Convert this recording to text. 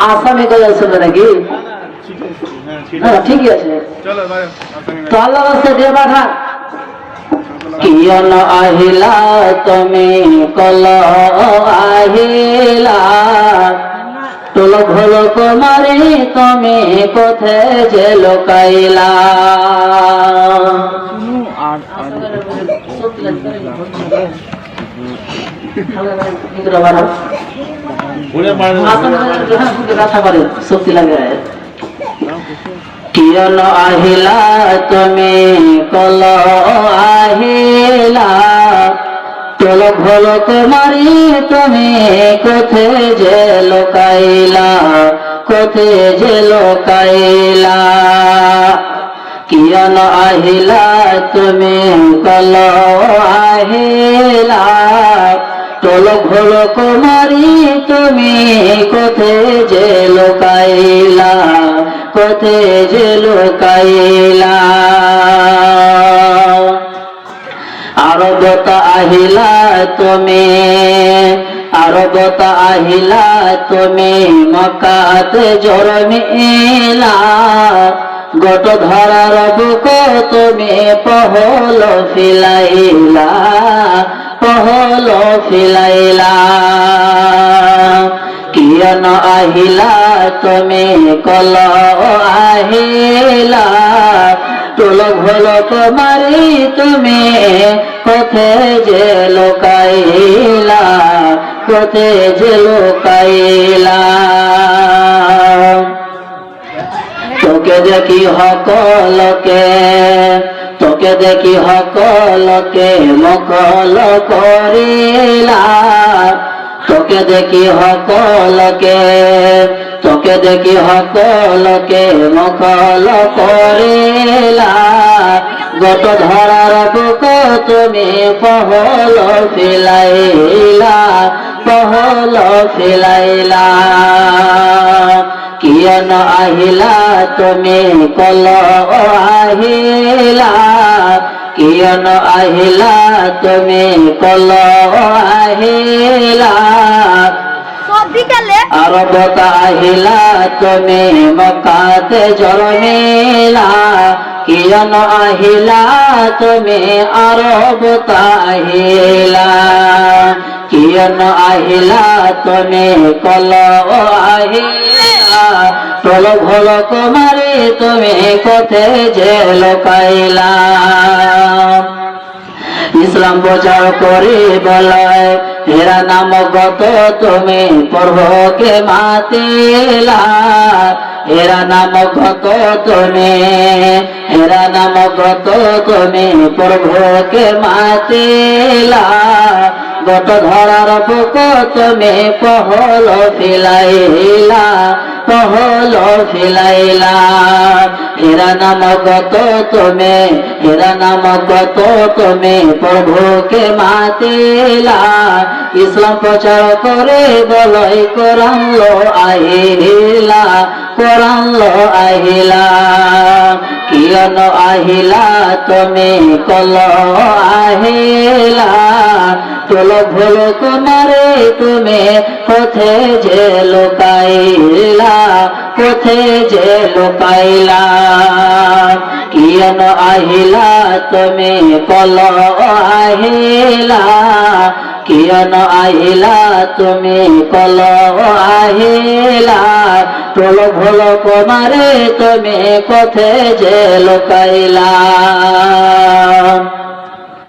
আসামি কই আছে নাকি? হ্যাঁ ঠিকই আছে। তো আল্লাহ রাস্তায় দিয়ে পাঠা। কিয়ন আহিলা তুমি কল আহিলা তোল ভোল কুমারী তুমি কোথায় যে লোকাইলা। শক্তি লাগে। কিয়ন আহিলা তুমি কল আহিলা তোল ভোল কুমারী তুমি কোথায় যে লোকাইলা কোথায় যে লোকাইলা। কিয়ন আহিলা তুমি কল আহিলা তোল ভোল কুমারী তুমি কোথায় যে লোকাইলা কোথায় যে লোকাইলা। আরবত আহিলা তুমি আরবত আহিলা তুমি মক্কাতে জন্মিলা গট ধরার বুক তুমি পহল ফিলাইলা পহল ফিলাইলা। কিয়ন আহিলা তুমি কল আহিলা তোল ভোল কুমারী তুমি কোথায় যে লোকাইলা কোথায় যে লোকাইলা। তোকে দেখি হকলকে তোকে দেখি হকলকে মকল করিলা তোকে দেখি হকলকে তোকে দেখি হকলকে মকল করিলা গত ধরার বুক তুমি পহল ফিলাইলা পহল ফিলাইলা। কিয়ন আহিলা তুমি কল আহিলা কিয়ন আহিলা তুমি কল আহিলা আরবত আহিলা তুমি মক্কাতে জন্মিলা কিয়ন আহিলা তুমি আরবত আহিলা কিয়ন আহিলা তুমি কল আহিলা তোল ভোল কুমারী তুমি কোথায় যে লোকাইলা। ইসলাম প্রচার করে বলায় হেরা নামগত তুমি প্রভুকে মাতিলা হেরা নামগত তুমি হেরা নামগত তুমি প্রভুকে মাতিলা গত ধরার বুক তুমি পহল ফিলাইলা পহল ফিলাইলা। হেরা নামগত তুমি হেরা নামগত তুমি প্রভুকে মাতিলা ইসলাম প্রচার করে বলই কোরআন লো আহিলা কোরআন লো আহিলা। কিয়ন আহিলা তুমি কল আহিলা তোল ভোল কুমারী তুমি কোথায় যে লোকাইলা কোথায় যে লোকাইলা। কিয়ন আহিলা তুমি কল আহিলা কিয়ন আহিলা তুমি কল আহিলা তোল ভোল কুমারী তুমি কোথায় যে লোকাইলা।